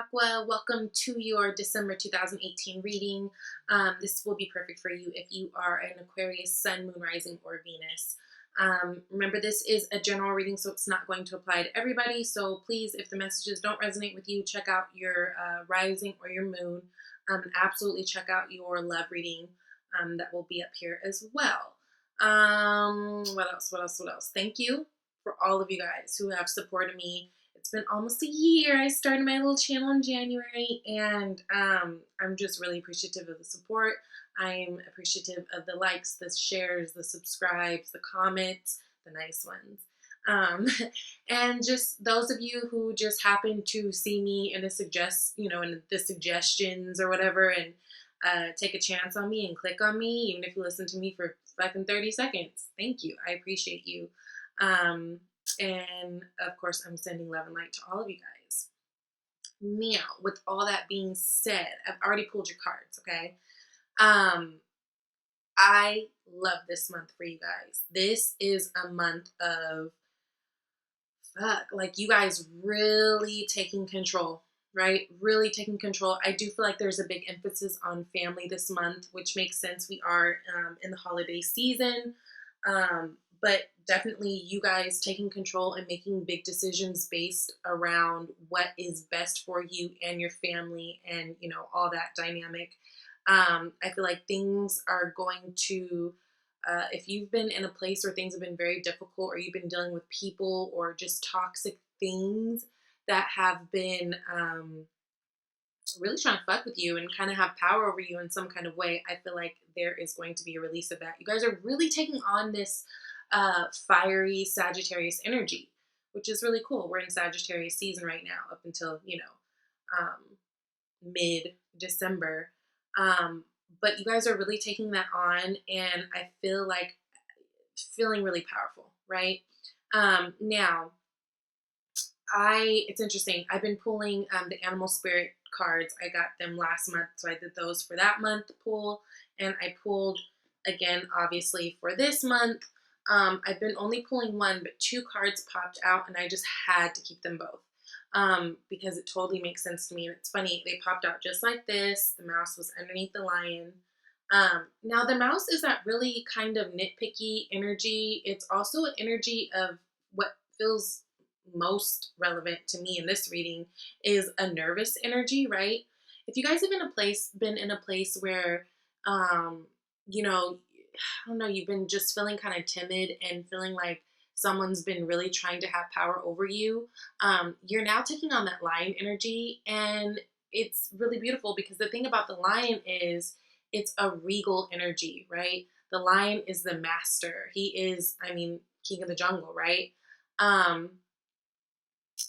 Aqua, welcome to your December 2018 reading. This will be perfect for you if you are an Aquarius, Sun, Moon, Rising, or Venus. Remember, this is a general reading, so it's not going to apply to everybody. So please, if the messages don't resonate with you, check out your Rising or your Moon. Absolutely check out your love reading that will be up here as well. What else? Thank you for all of you guys who have supported me. It's been almost a year. I started my little channel in January, and I'm just really appreciative of the support. I'm appreciative of the likes, the shares, the subscribes, the comments, the nice ones. And just those of you who just happen to see me in in the suggestions or whatever, and take a chance on me and click on me, even if you listen to me for fucking 30 seconds. Thank you. I appreciate you. And of course, I'm sending love and light to all of you guys. Now, with all that being said, I've already pulled your cards, okay? I love this month for you guys. This is a month of, you guys really taking control, right? Really taking control. I do feel like there's a big emphasis on family this month, which makes sense. We are in the holiday season. But definitely you guys taking control and making big decisions based around what is best for you and your family and, all that dynamic. I feel like things are going to, if you've been in a place where things have been very difficult, or you've been dealing with people or just toxic things that have been really trying to fuck with you and kind of have power over you in some kind of way, I feel like there is going to be a release of that. You guys are really taking on this fiery Sagittarius energy, which is really cool. We're in Sagittarius season right now up until, mid-December. But you guys are really taking that on, and I feel like feeling really powerful, right? Now, it's interesting. I've been pulling the animal spirit cards. I got them last month, so I did those for that month pull, and I pulled again, obviously, for this month. I've been only pulling one, but two cards popped out, and I just had to keep them both because it totally makes sense to me. And it's funny, they popped out just like this. The mouse was underneath the lion. Now, the mouse is that really kind of nitpicky energy. It's also an energy of what feels most relevant to me in this reading is a nervous energy, right? If you guys have been in a place where, I don't know, you've been just feeling kind of timid and feeling like someone's been really trying to have power over you, you're now taking on that lion energy, and it's really beautiful because the thing about the lion is it's a regal energy, right? The lion is the master. He is, king of the jungle, right?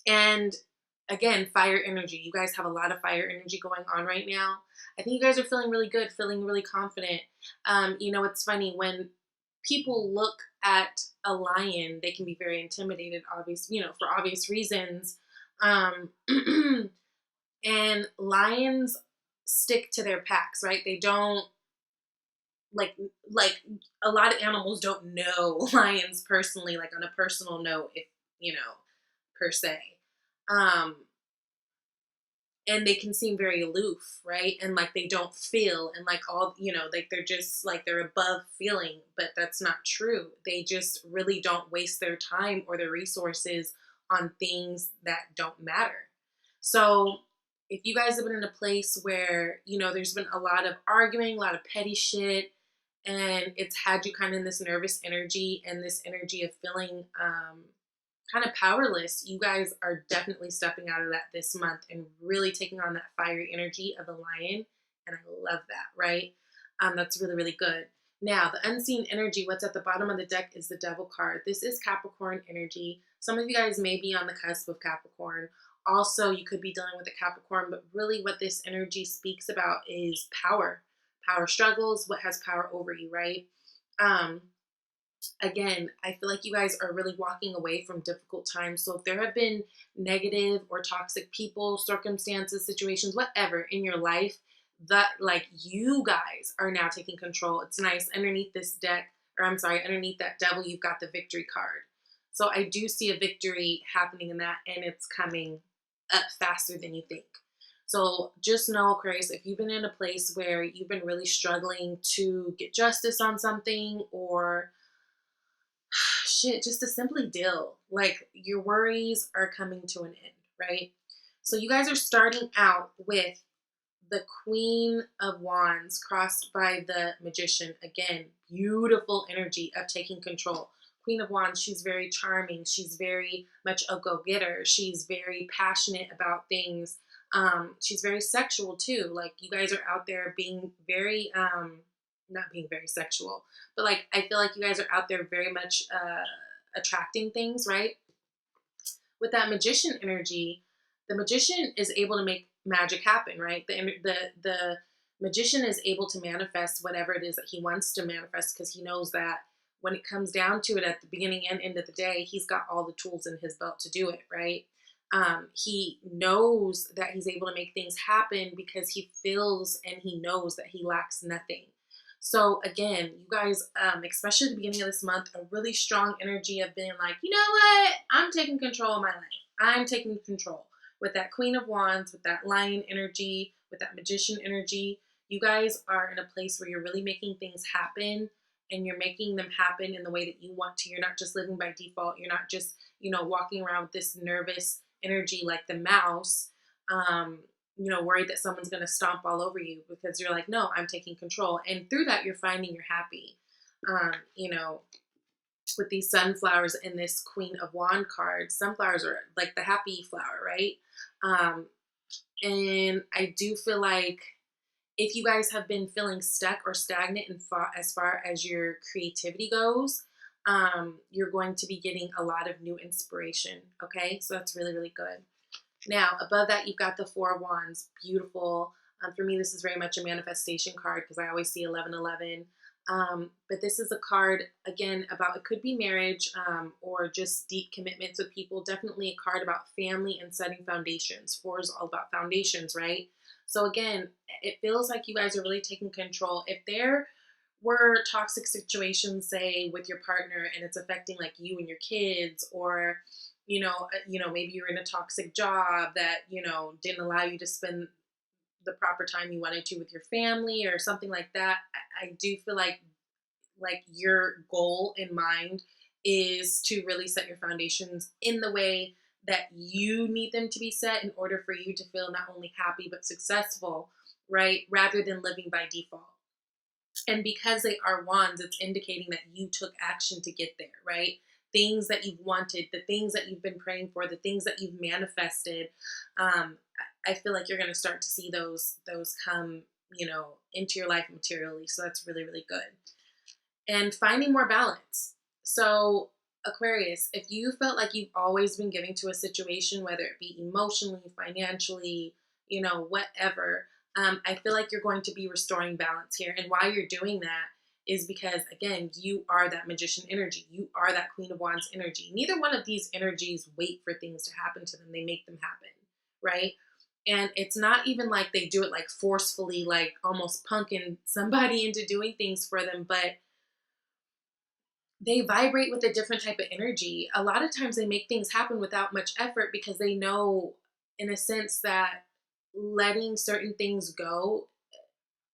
And again, fire energy. You guys have a lot of fire energy going on right now. I think you guys are feeling really good, feeling really confident. It's funny when people look at a lion, they can be very intimidated, for obvious reasons. And lions stick to their packs, right? They don't like a lot of animals don't know lions personally, like on a personal note, if per se. And they can seem very aloof, right? And like they don't feel, and they're just like they're above feeling, but that's not true. They just really don't waste their time or their resources on things that don't matter. So if you guys have been in a place where, there's been a lot of arguing, a lot of petty shit, and it's had you kind of in this nervous energy and this energy of feeling, kind of powerless, you guys are definitely stepping out of that this month and really taking on that fiery energy of the lion. And I love that, right? That's really, really good. Now, the unseen energy, what's at the bottom of the deck is the Devil card. This is Capricorn energy. Some of you guys may be on the cusp of Capricorn. Also, you could be dealing with a Capricorn, but really what this energy speaks about is power. Power struggles, what has power over you, right? Again, I feel like you guys are really walking away from difficult times. So if there have been negative or toxic people, circumstances, situations, whatever in your life, that you guys are now taking control. It's nice. Underneath this deck, underneath that devil, you've got the victory card. So I do see a victory happening in that, and it's coming up faster than you think. So just know, Aquarius, if you've been in a place where you've been really struggling to get justice on something, or shit, just to simply deal, like your worries are coming to an end, right? So you guys are starting out with the Queen of Wands crossed by the Magician. Again, beautiful energy of taking control. Queen of Wands, she's very charming. She's very much a go-getter. She's very passionate about things. She's very sexual too. Like you guys are out there being very, not being very sexual, but like I feel like you guys are out there very much attracting things, right? With that Magician energy, the Magician is able to make magic happen, right? The Magician is able to manifest whatever it is that he wants to manifest, because he knows that when it comes down to it, at the beginning and end of the day, he's got all the tools in his belt to do it, right? He knows that he's able to make things happen because he feels and he knows that he lacks nothing. So again, you guys, especially at the beginning of this month, a really strong energy of being like, you know what? I'm taking control of my life. I'm taking control. With that Queen of Wands, with that Lion energy, with that Magician energy, you guys are in a place where you're really making things happen, and you're making them happen in the way that you want to. You're not just living by default. You're not just, walking around with this nervous energy like the mouse, worried that someone's going to stomp all over you, because you're like, no, I'm taking control. And through that, you're finding you're happy. With these sunflowers in this Queen of Wand card, sunflowers are like the happy flower, right? And I do feel like if you guys have been feeling stuck or stagnant as far as your creativity goes, you're going to be getting a lot of new inspiration. Okay, so that's really, really good. Now, above that, you've got the Four of Wands. Beautiful. For me, this is very much a manifestation card because I always see 1111. But this is a card, again, about, it could be marriage or just deep commitments with people. Definitely a card about family and setting foundations. Four is all about foundations, right? So again, it feels like you guys are really taking control. If there were toxic situations, say, with your partner, and it's affecting like you and your kids, or maybe you're in a toxic job that, didn't allow you to spend the proper time you wanted to with your family or something like that. I do feel like your goal in mind is to really set your foundations in the way that you need them to be set in order for you to feel not only happy but successful, right? Rather than living by default. And because they are wands, it's indicating that you took action to get there, right? Things that you've wanted, the things that you've been praying for, the things that you've manifested. I feel like you're going to start to see those come, into your life materially. So that's really, really good. And finding more balance. So Aquarius, if you felt like you've always been giving to a situation, whether it be emotionally, financially, whatever, I feel like you're going to be restoring balance here. And why you're doing that is because, again, you are that Magician energy. You are that Queen of Wands energy. Neither one of these energies wait for things to happen to them. They make them happen, right? And it's not even like they do it like forcefully, like almost punking somebody into doing things for them, but they vibrate with a different type of energy. A lot of times they make things happen without much effort because they know, in a sense, that letting certain things go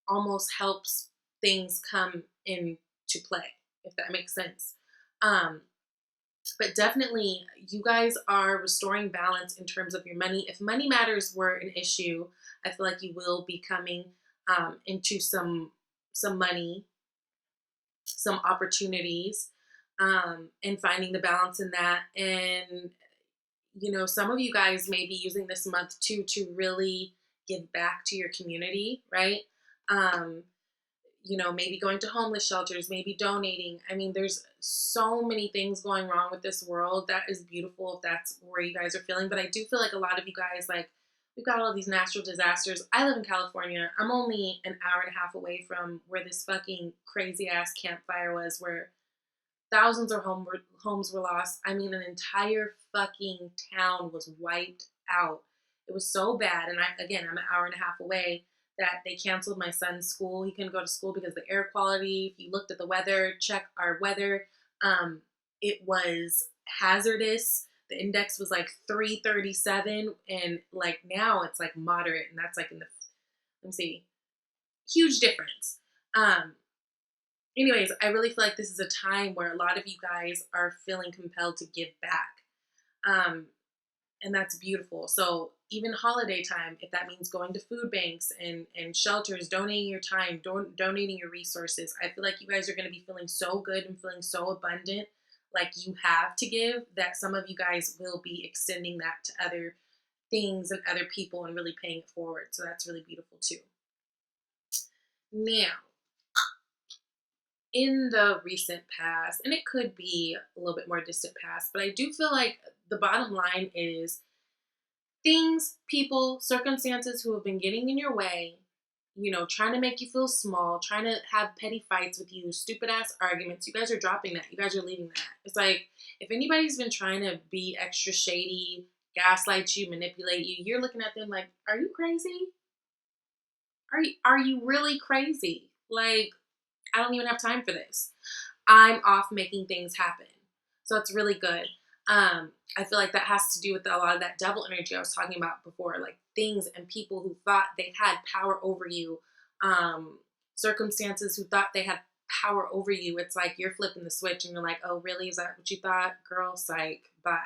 almost helps things come into play, if that makes sense. But definitely, you guys are restoring balance in terms of your money. If money matters were an issue, I feel like you will be coming into some money, some opportunities, and finding the balance in that. And some of you guys may be using this month too to really give back to your community, right? Maybe going to homeless shelters, maybe donating. I mean, there's so many things going wrong with this world. That is beautiful if that's where you guys are feeling. But I do feel like a lot of you guys, like, we've got all these natural disasters. I live in California. I'm only an hour and a half away from where this fucking crazy ass campfire was, where thousands of homes were lost. I mean, an entire fucking town was wiped out. It was so bad. And I'm an hour and a half away, that they canceled my son's school. He couldn't go to school because of the air quality. If you looked at the weather, check our weather, it was hazardous. the index was like 337, and like now it's like moderate, and that's like in the, let me see, huge difference. Anyways, I really feel like this is a time where a lot of you guys are feeling compelled to give back. And that's beautiful. So even holiday time, if that means going to food banks and shelters, donating your time, donating your resources, I feel like you guys are going to be feeling so good and feeling so abundant, like you have to give, that some of you guys will be extending that to other things and other people and really paying it forward. So that's really beautiful too. Now, in the recent past, and it could be a little bit more distant past, but I do feel like the bottom line is things, people, circumstances who have been getting in your way, you know, trying to make you feel small, trying to have petty fights with you, stupid ass arguments. You guys are dropping that. You guys are leaving that. It's like, if anybody's been trying to be extra shady, gaslight you, manipulate you, you're looking at them like, are you crazy? Are you really crazy? Like, I don't even have time for this. I'm off making things happen. So it's really good. I feel like that has to do with a lot of that devil energy I was talking about before, like things and people who thought they had power over you, circumstances who thought they had power over you. It's like you're flipping the switch and you're like, oh, really? Is that what you thought? Girl, psych, bye.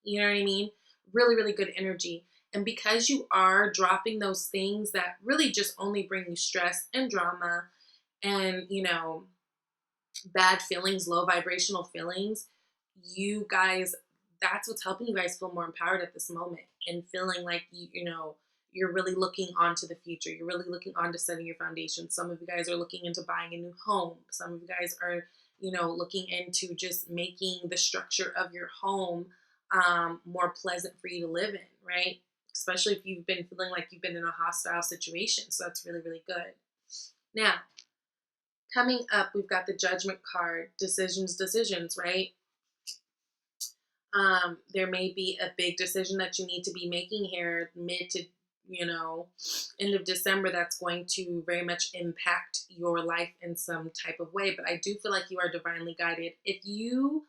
You know what I mean? Really, really good energy. And because you are dropping those things that really just only bring you stress and drama and, you know, bad feelings, low vibrational feelings, you guys, that's what's helping you guys feel more empowered at this moment and feeling like you know, you're really looking onto the future. You're really looking onto setting your foundation. Some of you guys are looking into buying a new home. Some of you guys are, you know, looking into just making the structure of your home more pleasant for you to live in, right? Especially if you've been feeling like you've been in a hostile situation. So that's really, really good. Now, coming up, we've got the Judgment card, decisions, right? There may be a big decision that you need to be making here mid to, you know, end of December that's going to very much impact your life in some type of way. But I do feel like you are divinely guided. If you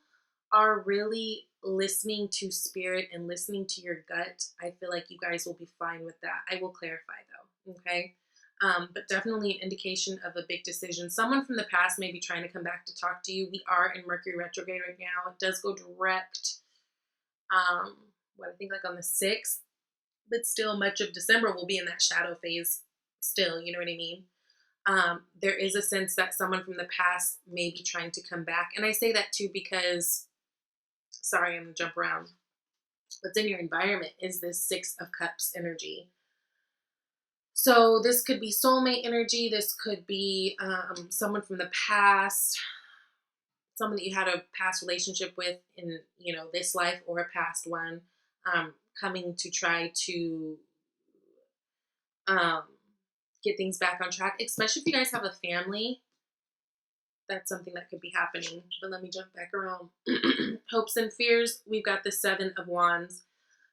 are really listening to spirit and listening to your gut, I feel like you guys will be fine with that. I will clarify though, okay? But definitely an indication of a big decision. Someone from the past may be trying to come back to talk to you. We are in Mercury retrograde right now. It does go direct, I think like on the 6th, but still much of December will be in that shadow phase still, you know what I mean? There is a sense that someone from the past may be trying to come back. And I say that too because, sorry, I'm going to jump around. What's in your environment is this 6 of Cups energy. So this could be soulmate energy. This could be someone from the past, someone that you had a past relationship with in, you know, this life or a past one, coming to try to get things back on track, especially if you guys have a family. That's something that could be happening. But let me jump back around. Hopes and fears. We've got the 7 of Wands.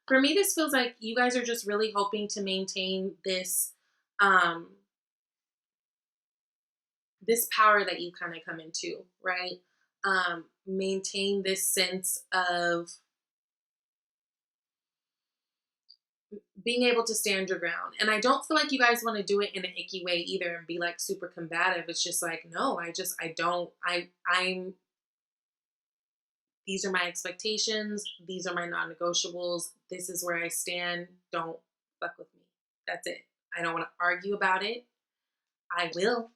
For me, this feels like you guys are just really hoping to maintain this, this power that you kind of come into, right? Maintain this sense of being able to stand your ground. And I don't feel like you guys want to do it in an icky way either and be like super combative. It's just like, no, I'm, these are my expectations. These are my non-negotiables. This is where I stand. Don't fuck with me. That's it. I don't want to argue about it. I will.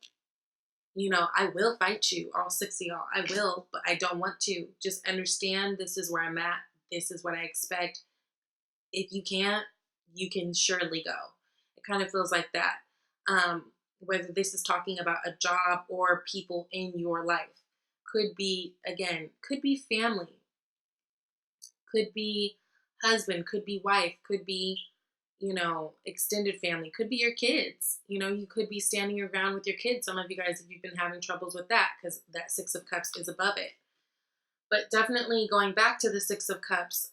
You know, I will fight you, all 6 of y'all. I will, but I don't want to. Just understand this is where I'm at. This is what I expect. If you can't, you can surely go. It kind of feels like that. Whether this is talking about a job or people in your life. Could be, again, could be family. Could be husband, could be wife, could be, you know, extended family, could be your kids. You know, you could be standing your ground with your kids. Some of you guys, if you've been having troubles with that, because that 6 of Cups is above it. But definitely going back to the 6 of Cups,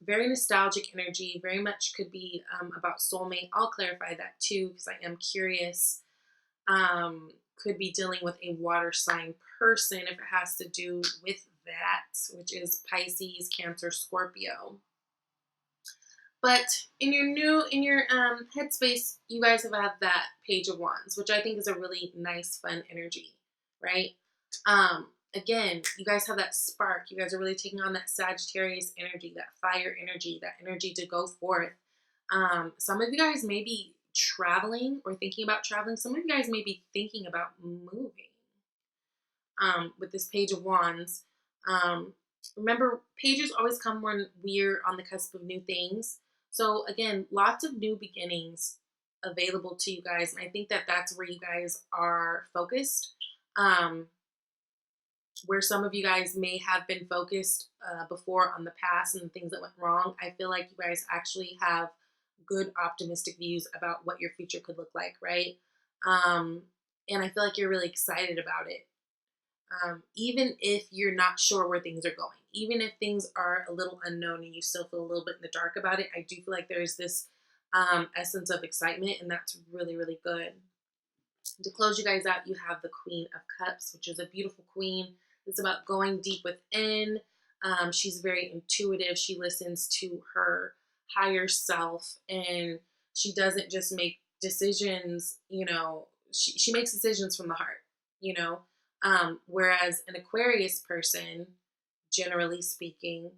very nostalgic energy, very much could be about soulmate. I'll clarify that too, because I am curious. Could be dealing with a water sign person if it has to do with that, which is Pisces, Cancer, Scorpio. But in your headspace, you guys have had that Page of Wands, which I think is a really nice, fun energy, right? Again, you guys have that spark. You guys are really taking on that Sagittarius energy, that fire energy, that energy to go forth. Some of you guys may be traveling or thinking about traveling. Some of you guys may be thinking about moving. With this Page of Wands. Remember, pages always come when we're on the cusp of new things. So again, lots of new beginnings available to you guys. And I think that that's where you guys are focused. Where some of you guys may have been focused before on the past and the things that went wrong. I feel like you guys actually have good optimistic views about what your future could look like, right? And I feel like you're really excited about it. Even if you're not sure where things are going, even if things are a little unknown and you still feel a little bit in the dark about it, I do feel like there's this essence of excitement, and that's really, really good. To close you guys out, you have the Queen of Cups, which is a beautiful queen. It's about going deep within. She's very intuitive. She listens to her higher self, and she doesn't just make decisions, she makes decisions from the heart. Whereas an Aquarius person, generally speaking,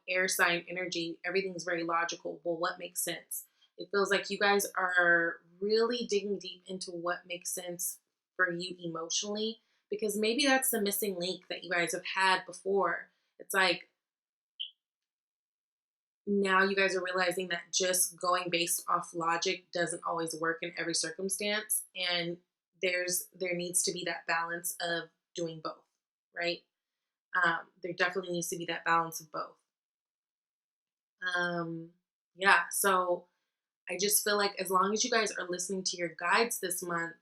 air sign energy, everything's very logical. Well, what makes sense? It feels like you guys are really digging deep into what makes sense for you emotionally, because maybe that's the missing link that you guys have had before. It's like now you guys are realizing that just going based off logic doesn't always work in every circumstance, and there needs to be that balance of doing both, right? There definitely needs to be that balance of both. Yeah, so I just feel like as long as you guys are listening to your guides this month,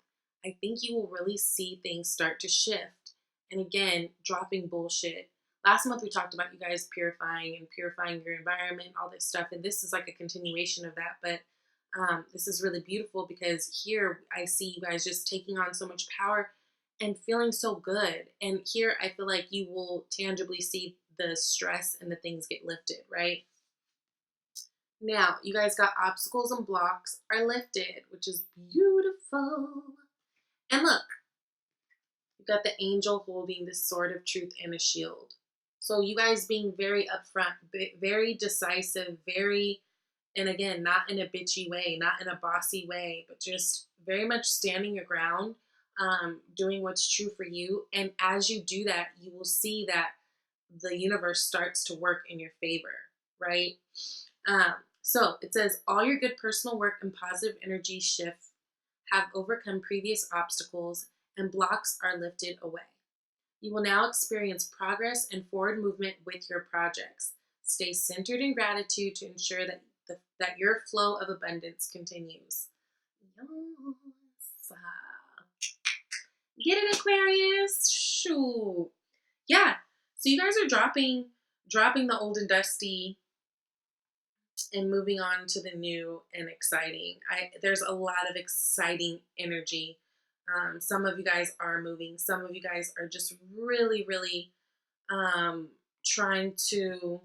I think you will really see things start to shift. And again, dropping bullshit. Last month we talked about you guys purifying your environment, all this stuff, and this is like a continuation of that. But this is really beautiful because here I see you guys just taking on so much power and feeling so good. And here I feel like you will tangibly see the stress and the things get lifted, right? Now, you guys got obstacles and blocks are lifted, which is beautiful. And look, you got the angel holding this sword of truth and a shield. So you guys being very upfront, very decisive, and again, not in a bitchy way, not in a bossy way, but just very much standing your ground, doing what's true for you. And as you do that, you will see that the universe starts to work in your favor, right? So it says, all your good personal work and positive energy shift have overcome previous obstacles and blocks are lifted away. You will now experience progress and forward movement with your projects. Stay centered in gratitude to ensure that that your flow of abundance continues. Yes. Get it, Aquarius. Shoot. Yeah. So you guys are dropping the old and dusty and moving on to the new and exciting. There's a lot of exciting energy. Some of you guys are moving. Some of you guys are just really, really trying to,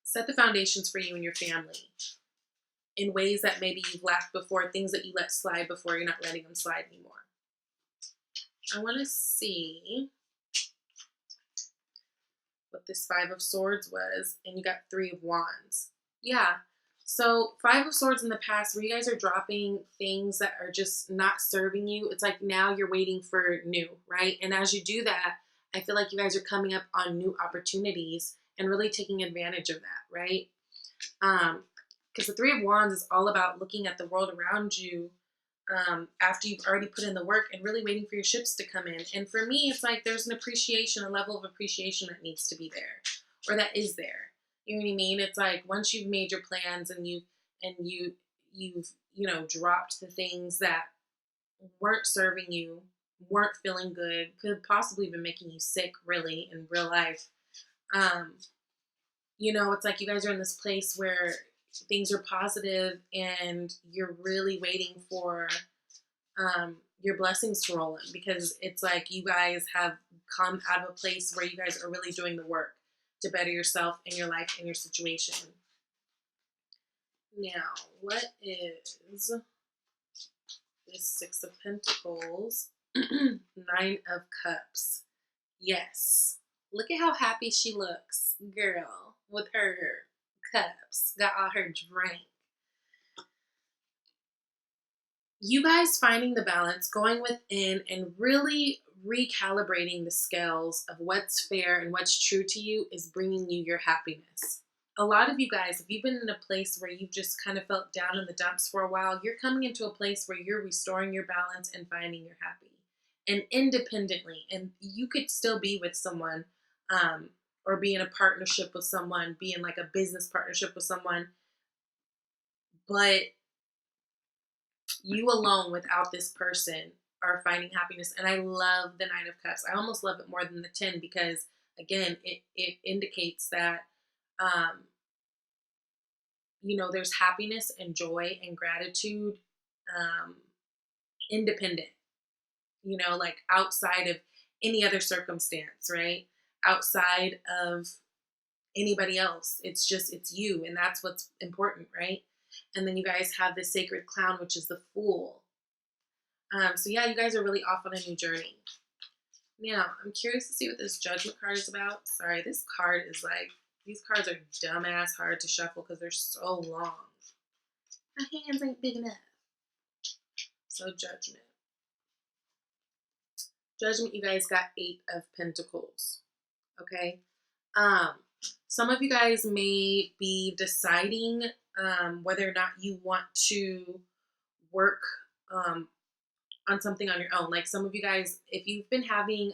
set the foundations for you and your family in ways that maybe you've lacked before, things that you let slide before, you're not letting them slide anymore. I want to see what this Five of Swords was, and you got Three of Wands. Yeah, so Five of Swords in the past, where you guys are dropping things that are just not serving you, it's like now you're waiting for new, right? And as you do that, I feel like you guys are coming up on new opportunities and really taking advantage of that, right? Because the Three of Wands is all about looking at the world around you after you've already put in the work and really waiting for your ships to come in. And for me, it's like there's an appreciation, a level of appreciation that needs to be there, or that is there. You know what I mean? It's like once you've made your plans and you've dropped the things that weren't serving you, weren't feeling good, could possibly even making you sick, really, in real life. It's like you guys are in this place where things are positive and you're really waiting for your blessings to roll in, because it's like you guys have come out of a place where you guys are really doing the work to better yourself and your life and your situation. Now, what is this Six of Pentacles? Nine of Cups. Yes. Look at how happy she looks, girl, with her cups. Got all her drink. You guys finding the balance, going within and really recalibrating the scales of what's fair and what's true to you is bringing you your happiness. A lot of you guys, if you've been in a place where you've just kind of felt down in the dumps for a while, you're coming into a place where you're restoring your balance and finding you're happy. And independently, and you could still be with someone, or be in a partnership with someone, be in like a business partnership with someone, but you alone without this person are finding happiness. And I love the Nine of Cups. I almost love it more than the 10 because, again, it indicates that, there's happiness and joy and gratitude, independent, like outside of any other circumstance, right? Outside of anybody else. It's you. And that's what's important, right? And then you guys have the Sacred Clown, which is the Fool. So yeah, you guys are really off on a new journey. Now, I'm curious to see what this Judgment card is about. Sorry, this card is like, these cards are dumbass hard to shuffle because they're so long. My hands ain't big enough. So Judgment. Judgment, you guys got 8 of Pentacles. Okay? Some of you guys may be deciding whether or not you want to work on something on your own. Like some of you guys, if you've been having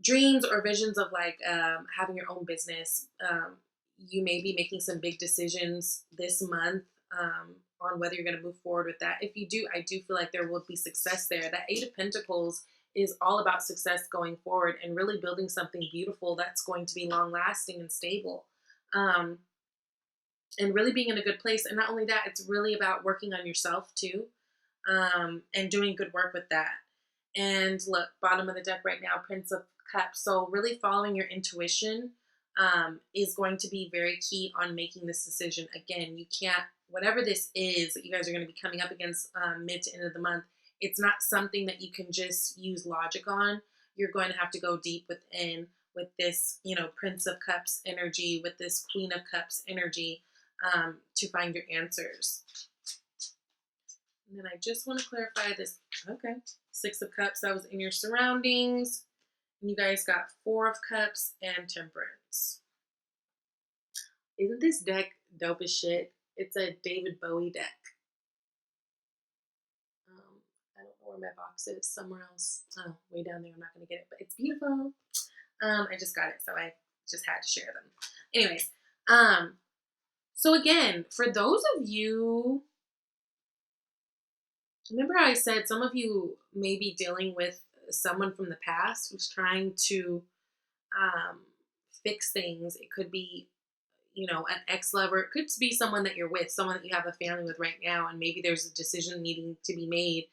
dreams or visions of like having your own business, you may be making some big decisions this month on whether you're going to move forward with that. If you do, I do feel like there will be success there. That 8 of Pentacles is all about success going forward and really building something beautiful that's going to be long lasting and stable. And really being in a good place. And not only that, it's really about working on yourself too, and doing good work with that. And look, bottom of the deck right now, Prince of Cups. So really following your intuition is going to be very key on making this decision. Again, you can't, whatever this is that you guys are going to be coming up against mid to end of the month, it's not something that you can just use logic on. You're going to have to go deep within with this, Prince of Cups energy, with this Queen of Cups energy, to find your answers. And then I just want to clarify this. Okay. 6 of Cups, that was in your surroundings. And you guys got 4 of Cups and Temperance. Isn't this deck dope as shit? It's a David Bowie deck. I don't know where my box is. Somewhere else. Oh, way down there. I'm not going to get it, but it's beautiful. I just got it, so I just had to share them. Anyways, so again, for those of you, remember how I said some of you may be dealing with someone from the past who's trying to fix things. It could be, an ex-lover. It could be someone that you're with, someone that you have a family with right now, and maybe there's a decision needing to be made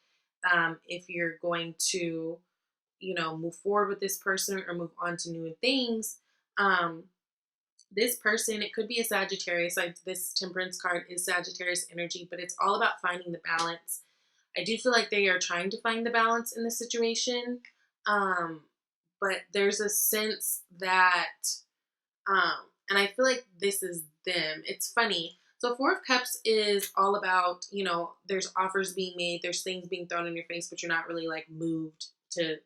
if you're going to, move forward with this person or move on to new things. This person, it could be a Sagittarius. This Temperance card is Sagittarius energy, but it's all about finding the balance. I do feel like they are trying to find the balance in this situation, but there's a sense that, and I feel like this is them. It's funny. So 4 of Cups is all about, there's offers being made, there's things being thrown in your face, but you're not really like moved to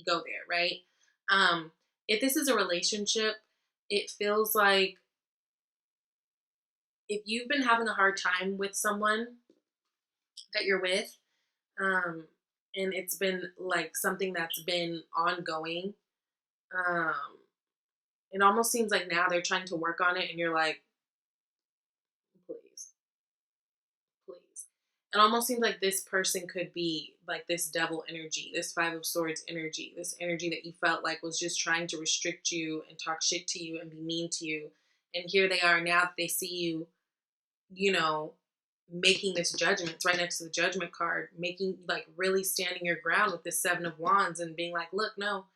go there, right? If this is a relationship, it feels like if you've been having a hard time with someone that you're with, and it's been like something that's been ongoing, it almost seems like now they're trying to work on it and you're like, please. It almost seems like this person could be like this devil energy, this 5 of Swords energy, this energy that you felt like was just trying to restrict you and talk shit to you and be mean to you. And here they are now that they see you, making this judgment. It's right next to the judgment card, making, like, really standing your ground with the Seven of Wands and being like, look, no.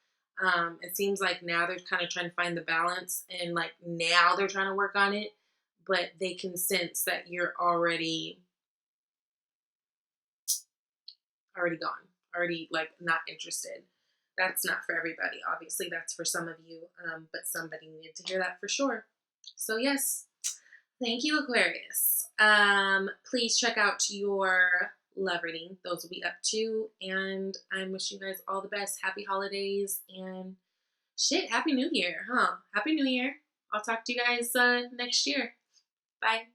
It seems like now they're kind of trying to find the balance, and like now they're trying to work on it, but they can sense that you're already gone, already like not interested. That's not for everybody, obviously. That's for some of you, but somebody needed to hear that for sure. So yes, thank you, Aquarius. Please check out your love reading. Those will be up too. And I'm wishing you guys all the best. Happy holidays and shit, Happy New Year, huh? Happy New Year. I'll talk to you guys next year. Bye.